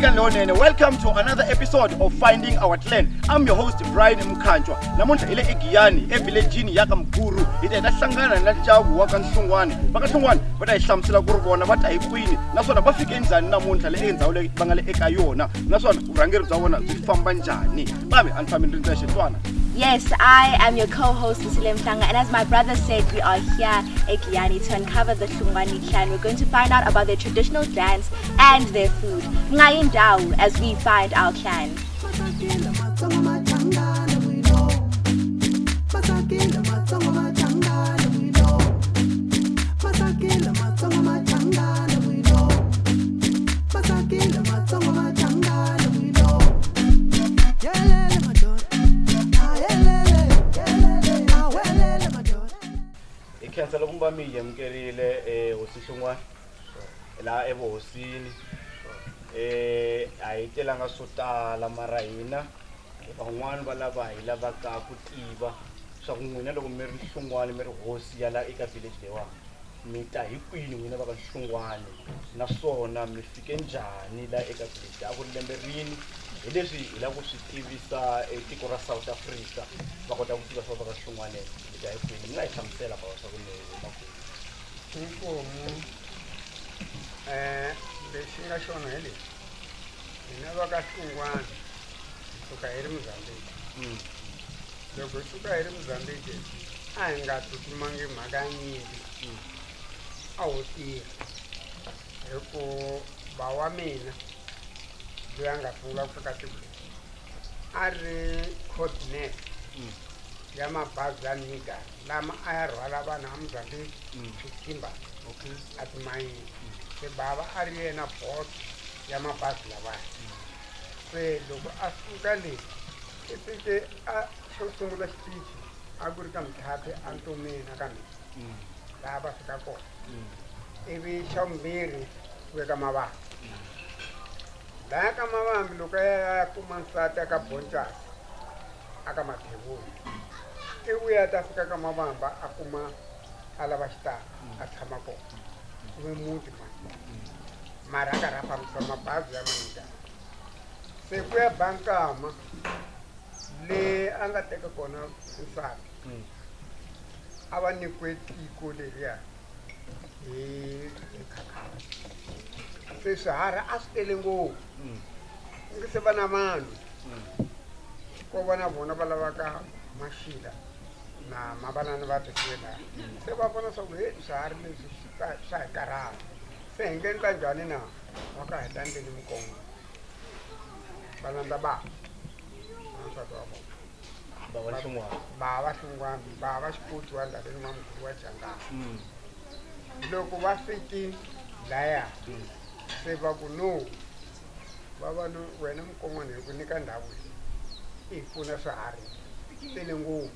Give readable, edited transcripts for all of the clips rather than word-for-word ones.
Welcome to another episode of Finding Our Clan. I'm your host Brian Mkhanjwa. Namuntlha ile eGiyani evillagini yaka Mguru. Ite ta hlangana na jawu waka Hlungwani. Vaka Hlungwani va ta hi hlamusela ku ri vona va ta hi kwini naswona va fike njhani namuntlha le endhawu leyi va nga le eka yona naswona vurhangeri bya vona byi famba njhani. Kambe a ni fambi ndzi ndzexe twana. Yes, I am your co-host, Mhlanga, and as my brother said, we are here at Giyani to uncover the Hlungwani clan. We're going to find out about their traditional dance and their food. Ngayindawo as we find our clan. Khansela kumba mi yemkerile usishongwa la evuhosini ayitela nga sotala mara hina van'wana va lava hi lavaka ku tiva swa ku n'wina loko mi ri Hlungwani mi ri hosi ya la eka village lewa mi ta hi kwini n'wina va ka Hlungwani naswona mi fike njhani la eka village a ku ri lembe rini hi leswi hi lava ku swi tivisa tiko ra South Africa va kota ku tiva swa va ka Hlungwani mi ta hi kwini mi nga hi hlamusela va swa ku inkomo lexi nga xona hi lexi hina va ka Hlungwani suka hi ri Mozambique loko hi suka hi ri Mozambique a hi nga tsutsumangi mhaka ya nyimpi a ho tirha hi ku ba wa mina loyi a nga sungula ku fika tiko a ri coordinator ya mabazi ya Miga lama a ya rhwala vanhu va Mozambique switimba a timayini se bava a ri yena boss ya mabazi lavaya se loko a suka le i fike a xo sungula xitichi a ku ri ka Mthathe a Ntomeni ka mina laha va fika kona ivi xa vumbirhi ku veka Mavambi laya ka Mavambi loko ya kuma nsati aka Bonchas aka Mathevuli i vuya ta fika ka Mavamba a kuma a lava xitalo a tshama kona ivi muti mara a karhi a fambisa mabazi ya Miga se ku ya bankama le a nga teka kona nsati a va nyikiwe tiko leriya hi khakhala se swiharhi a swi tele ngopfu nge se va na vanhu ko va na vona va lavaka maxila na mavanani va tekiwe laha se va vona swa ku he swiharhi leswi swa hi karhala se hi nge endla njhani na va ka hi ta endleni minkongo va landza bava wansati wa vona bava Hlungwani bava xipoti wa ndhaveni wa mukulu wa Jangani loko va fiki laya se va ku no vavanu wena mukongwana hi ku nyika ndhawu hi pfuna swiharhi tele ngopfu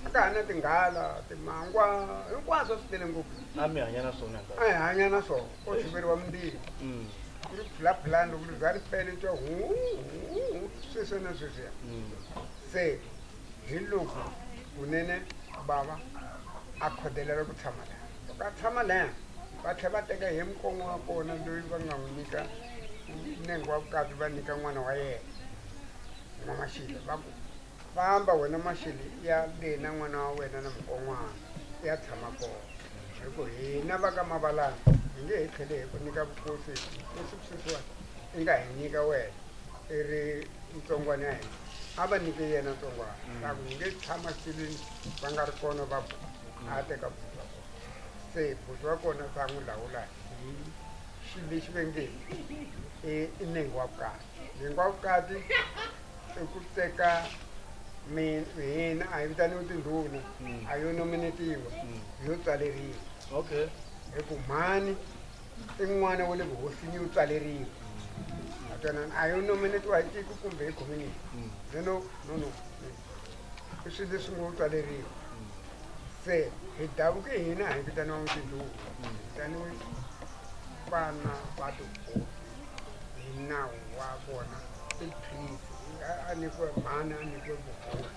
a ka ha na tinghala timangwa hinkwaswo swi tele ngopfu a mi hanya na swona a hi hanya na swona ko tshiveriwa mindzilo ku ri phulaphulani loko za ri pele twa sweswo na sweswiya se hi loko kunene bava a khodelela ku tshama laha loko a tshama laha va tlhela va teka hi mukongo wa kona loyi va nga n'wi nyika nenge wa vukati va nyika n'wana wa yena n'wa Mashile va ku famba wena Mashile ya le na n'wana wa wena na mukon'wana ya tshama kona hi ku hina va ka Mavalana hi nge hi tlhele hi ku nyika vukosi leswi sweswiwani i nga hi nyika wena i ri ntsongwana ya hina a va nyike yena ntsongwana ta ku hi nge tshama xilwini va nga ri kona va a teka buti wa kona se buti wa kona sa n'wi lawula hi xilo lexi va nge i nenge wa vukati nenge wa vukati i ku teka hina a hi vitaniwi tindhuna a yo nominatiwa yo tswaleriwa hi ku mhani i n'wana wa le vuhosini yo tswaleriwa a twanani a yo nominatiwa hi tiko kumbe hi community no i swilo leswi ngo tswaleriwa se hi davuke hina a hi vitaniwa tindhuna hi vitaniwe vana va tihosi hi nawu wa vona i priest a nyikiwe mhani a nyikiwe vukosi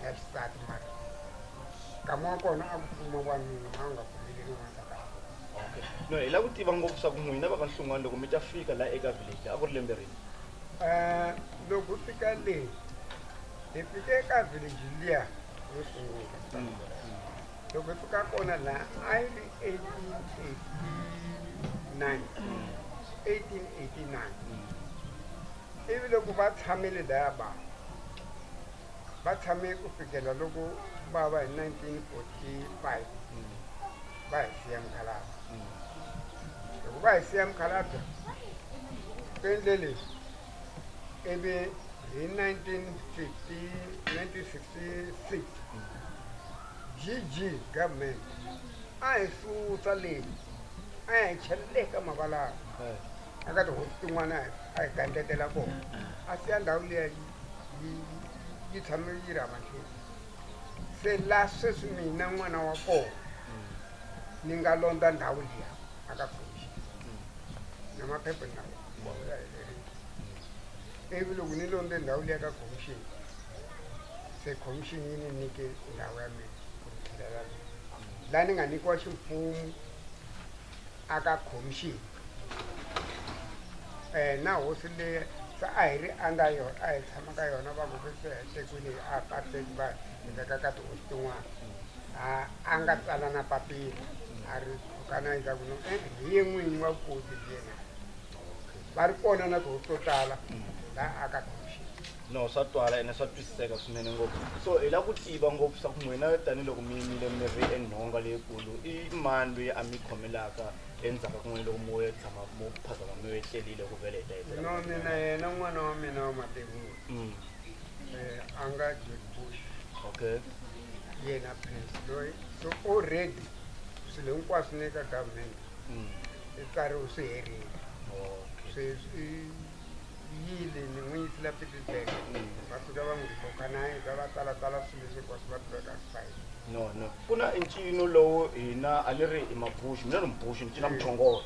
ya xisati mara nkama wa kona a ku fuma vanuna a nga pfumeleli n'wansati Okay. No, hi lava ku tiva ngopfu swa ku n'wina va ka Hlungwani loko mi ta fika la eka village a ku ri lembe rini? Loko fika le hi fike eka village liya yo sungula loko hi fika kona la a yi ri 1889 ivi loko va tshamile laya va tshame ku fikela loko va va hi 1945 va hi siya mukhalabye loko va hi siya mukhalabye ku endle leswi ivi hi 1966 GG government a hi susa leyi a hi chelele ka mavala aka tihosi tin'wana a hi gandletela kona a siya ndhawu liya yi tshame yi ri hava nchumu se la sweswi mina n'wana wa kona ni nga londza ndhawu liya aka khomixini na maphepha na ivi loko ni londze ndhawu liya ka khomixini se khomixini yi ni nyike ndhawu ya mina laha ni nga nyikiwa ximfumo aka khomixini na hosi leyi se a hi ri anga yona a hi tshama ka yona va ku se hetekwini a pateki va hi veka ka tihosi tin'wana a nga tsala na papila a ri kana endzhaku no hi ye n'winyi wa vukosi yena va ri kona na tihosi to tala laha aka khomixini. No, swa twala ene swa twisiseka swinene ngopfu. So hi lava ku tiva ngopfu swa ku n'wina tanihiloko mi yimile mi ri enhonga leyikulu i mani loyi a mi khomelaka endzhaku ka n'wina loko mo ya tshama mo phazama mi etlelile ku vele hi ta hetelela? No, mina yena n'wana wa mina wa matebulu a nga George Bush. Okay. Yena prince loyi so already swilo hinkwaswo ni ka government i tsariwe swi herile sweswi yile ni n'wi yisela Pietersburg va fika va n'wi ripoka na yena va tsala swilo leswi hinkwaswo va tiveka side. No, ku na ncino lowu hina a ni ri i mabushi mina ni mbushi ni cina muchongolo.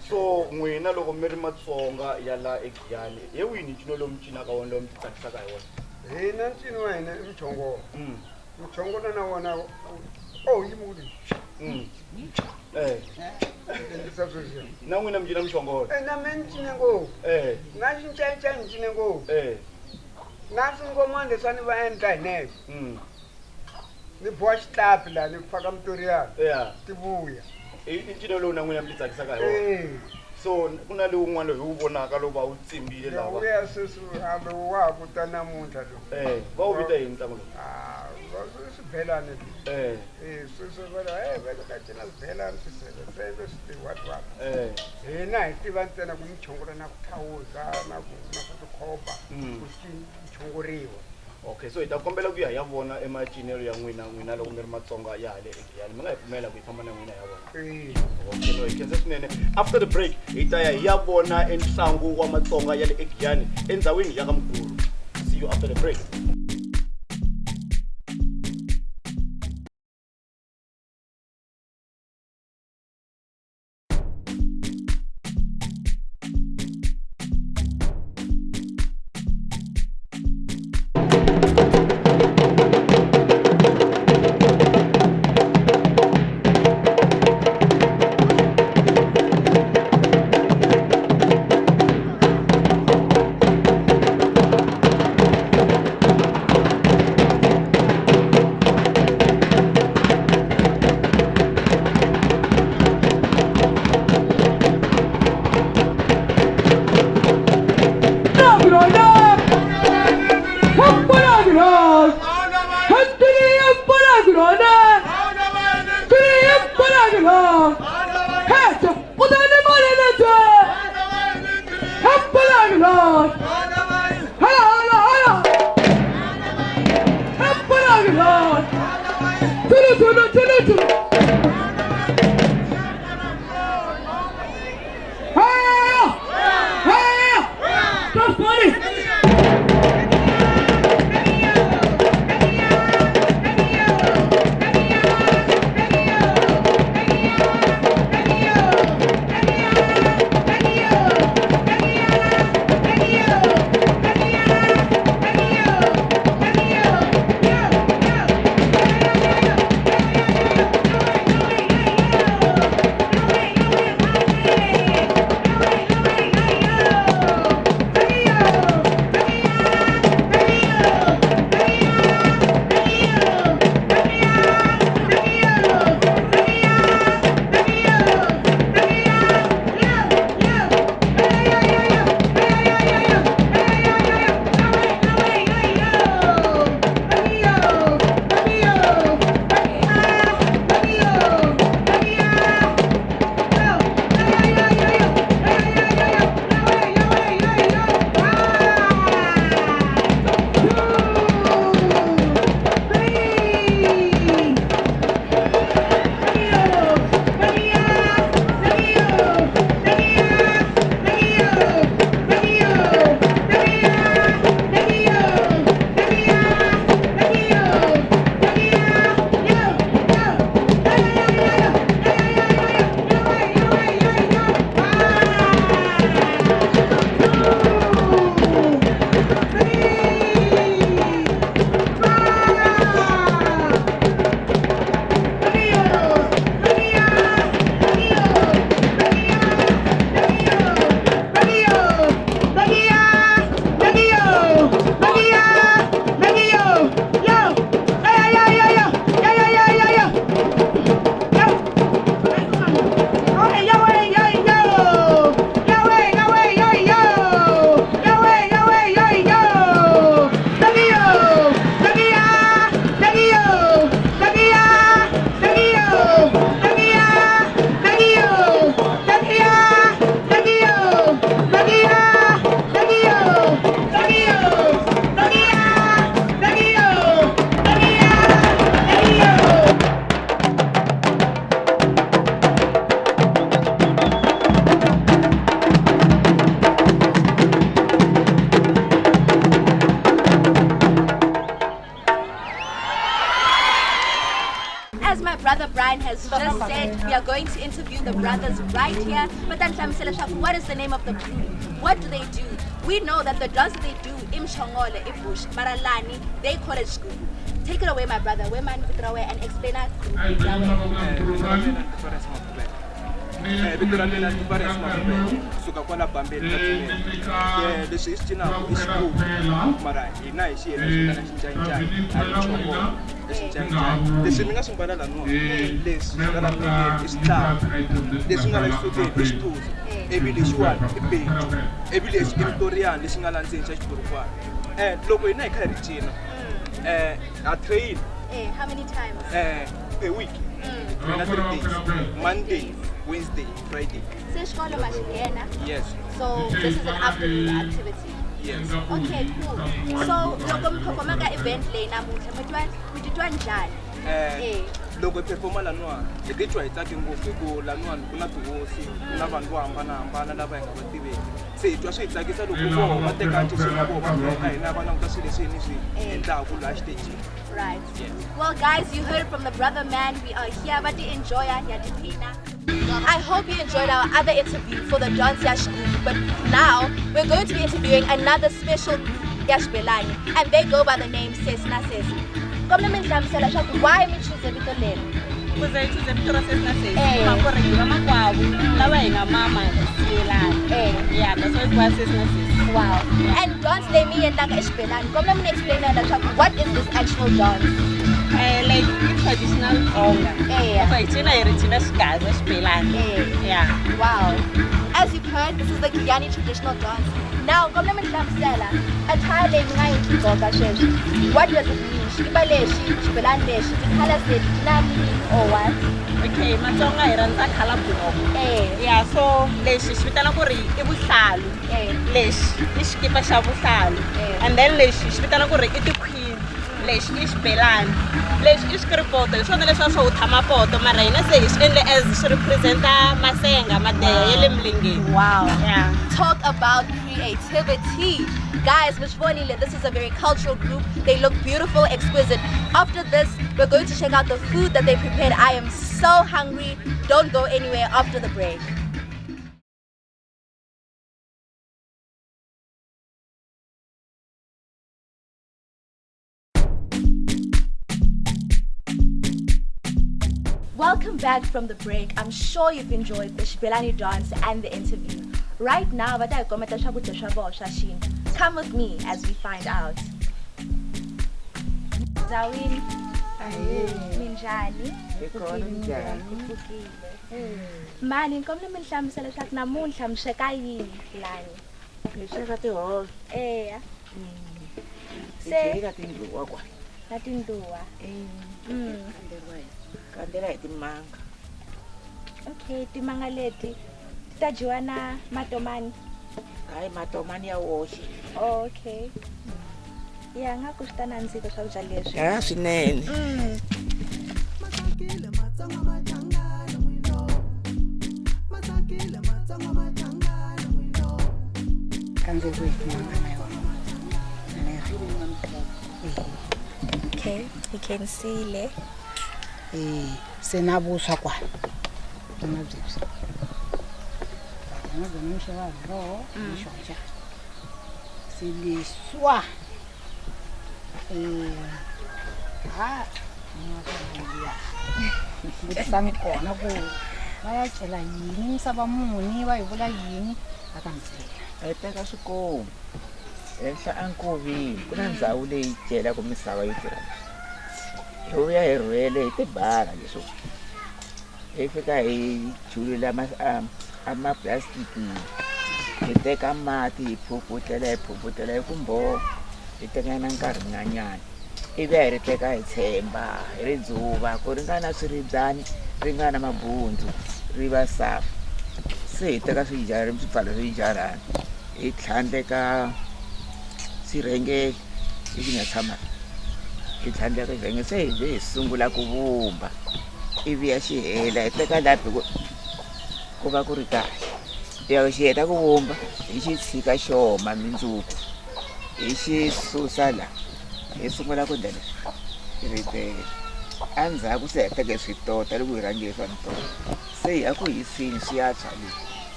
So n'wina loko mi ri matsonga ya la eGiyani hi wini ncino lowu mi cinaka wona lowu mi ti tsakisaka hi wona? Hina ncino wa hina i muchongolo. Muchongolo na wona yimi kuli endlisa sweswiya na n'wina mi cina muchongolo? na me ni cine ngopfu na xincenca ni cine ngopfu na swingomani leswi a ni va endla hi nexe ni boha xitapi laha ni faka mitoriyani ti vuya i ncino lowu na n'wina mi ti tsakisaka hi wona? So ku na lowun'wana loyi wu vonaka lowu va wu tsimbile lava vuya sweswi a lowu wa ha ku ta namuntlha lowu va wu vita hi ntlangu lowu? swibelani sweswi veka cina swibelani swiseveseve swi tiwhatwhat hina hi tiva ntsena ku michongola na ku thawuza na ku tikhoba ku chongoriwa. Okay, so hi ta kombela ku ya hi ya vona emacinelo ya n'wina loko mi ri matsonga ya hale eGiyani mi nga hi pfumela ku hi famba na n'wina ya vona? Okay, no hi khensa swinene. After the break hi ta ya hi ya vona entlangu wa matsonga ya le eGiyani endhawini ya ka Mukuru. See you after the break. has just said we are going to interview the brothers right here. But then what is the name of the group? What do they do? We know that the dance they do, imshongole, ibush, maralani, they call it school. Take it away, my brother. Where man and explain our group. Suka kwala bambeni leswi hi swi cinaka i xigubu mara hina hi xiyena xi vitana xincancayi leswi mi nga swi mbala laniwa leswi nga la milengeni i switlavu leswi nga la xisuteni i xituza ivi lexiwani i beju ivi lexi i mitoriyani lexi nga la ndzeni xa xiburukwana loko hina hi kha hi ri cina ha train how many times a week 3 days Monday, Wednesday, Friday. Yes. So this is an afternoon activity. Yes. Okay, cool. So loko mkhomaka event leyi namuntlha mi titwa njhani? Loko performa laniwa hi titwa hi tsake ngopfu hikuva laniwani ku na tihosi ku na vanhu vo hambanahambana lava hi nga va tiveki se hi twa swi hi tsakisa loko voho va teka ntishini ya voho va nghena hina va languta swilo leswi hi swi endlaku laha xitejini. Right. Yes. Well, guys, you heard from the brother man. We are here, but enjoy Hina. I hope you enjoyed our other interview for the Dance Yash group. But now we're going to be interviewing another special group, Yash Belani, and they go by the name Sesna Sesi. Why we choose a little name? Because I choose a little Sesna Sesi. Yeah, that's why it was Sesna Sesi. Wow. And dance they me and Yash Belani. Come let me explain what is this actual dance? Like traditional tsonga. Yeah. Wow. As you've heard, this is the Giyani traditional dance. Now, what does it mean? Or what? Okay, matsonga hi rhandza khala buloku. Yeah, so lexi xi vitana ku ri I vuhlalu. Lexi I xikipa xa vuhlalu. And then lexi xi vitana ku ri I tikhwini. Lexi I xibelani. Lexi I xikripoto. Hi swona leswi swo tshama poto mara hina se hi swi endle as swi representa masenga madeha ya le milengeni. Wow. Yeah. Talk about creativity. Guys, this is a very cultural group. They look beautiful, exquisite. After this, we're going to check out the food that they prepared. I am so hungry. Don't go anywhere after the break. Welcome back from the break. I'm sure you've enjoyed the Xibelani dance and the interview. Right now, come with me as we find out. Zawini, minjani? Mani, nkomle minhlamisela leswaku namuntlha mi sweka yini lani? Hi sweka tihove. Se Hi tindluwa kwa. na tindluwa. Kandela hi timanga. Okay, timanga leti ti ta dyiwa na matomani. Hayi matomani ya woxe. Oh, okay. Yeah, nga ku swi ta nandzika swakudya leswi. Ya swinene. Okay, you can see le. Senabuswa kwa. Ngabuzwa. Ngabuzwa ro, shonja. Siliswa. Ngitsami kona ku. Bayatshela yini saba muni bayivula yini akanzela. Ayiteka swikomu. Ehla ankovini ku na ndhawu leyi celaka misava yo tirha. Hi ya hi rhwele hi tibara leswo. Hi fika hi julula amaplastiki. Hi teka mati hi phuputela hi kumbo. Hi teka na nkarhinyana. Ivi hi ri teka hi tshemba, hi ri dzuva ku ringana swiribyani, ringana mabundzu, ri va safi. Se hi teka swijarhi swipfalo swijarhani. Hi tlhandleka sirenge hi nga tshama. Hi tlhandleka sirenge se hi sungula ku vumba. Ivi ya xi hela hi teka lapi ku va ku ri kahle. Ya xi heta ku vumba hi xi tshika xoma mindzuku. Hi xi susa la. Hi sungula ku ndlela. Hi ri Endzhaku se hi teke switota loko hi rhangile swa ntoto. Se hi ya ku hisini swi ya tshwa le.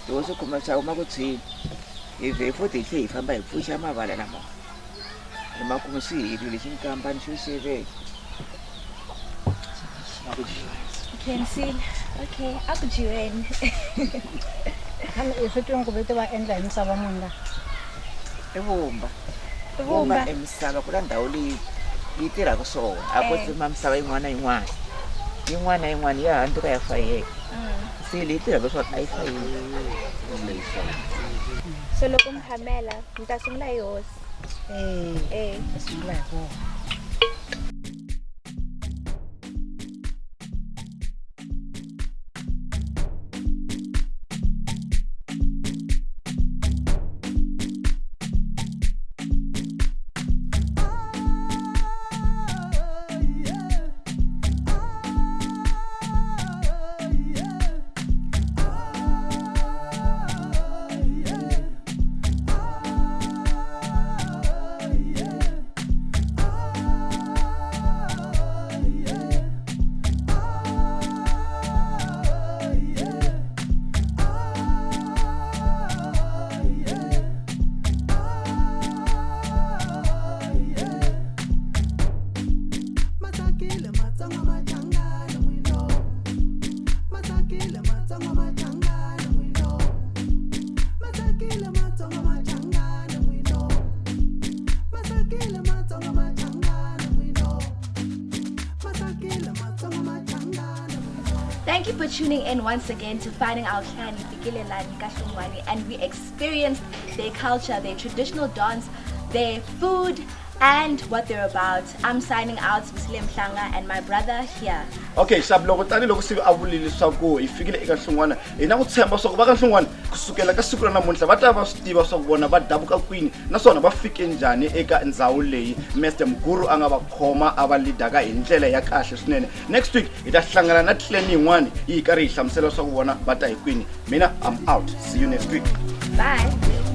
Loko swi kuma swa huma ku tshwini. Hi vhe futhi hi tlhe hi famba hi pfuxa mavala lama. Hi makumu swi herile xinkambani xo xeveka. Kensile. Okay, akujiweni. khale i swi twini ku vete va endla hi misava muni la Vumba. Vumba. Emisava ku na ndhawu leyi yi tirhaka swona. A ko tsema misava yin'wana na yin'wana. Yin'wana na yin'wana ya handle ka ya fayeka. Se leyi tirhaka swona a yi fayeki. So loko mi phamela mi ta sungula hi hosi. hi sungula hi kona. Thank you for tuning in once again to finding our clan Hlugwani, and we experienced their culture, their traditional dance, their food, and what they're about. I'm signing out, Mhlanga, and my brother here. Okay, loko tani loko sivi avulile leswaku hi fikile eka Hlungwani hi na ku tshemba swa ku va ka Hlungwani kusukela ka siku ra namuntlha va ta va swi tiva swa ku vona va dabuka kwini naswona va fike njhani eka ndhawu leyi Mr Mguru a nga va khoma a va leader-ka hi ndlela ya kahle swinene. Next week hi ta hlangana na clan yin'wana yi karhi hi hlamusela swa ku vona va ta hi kwini. Mina I'm out. See you next week. Bye.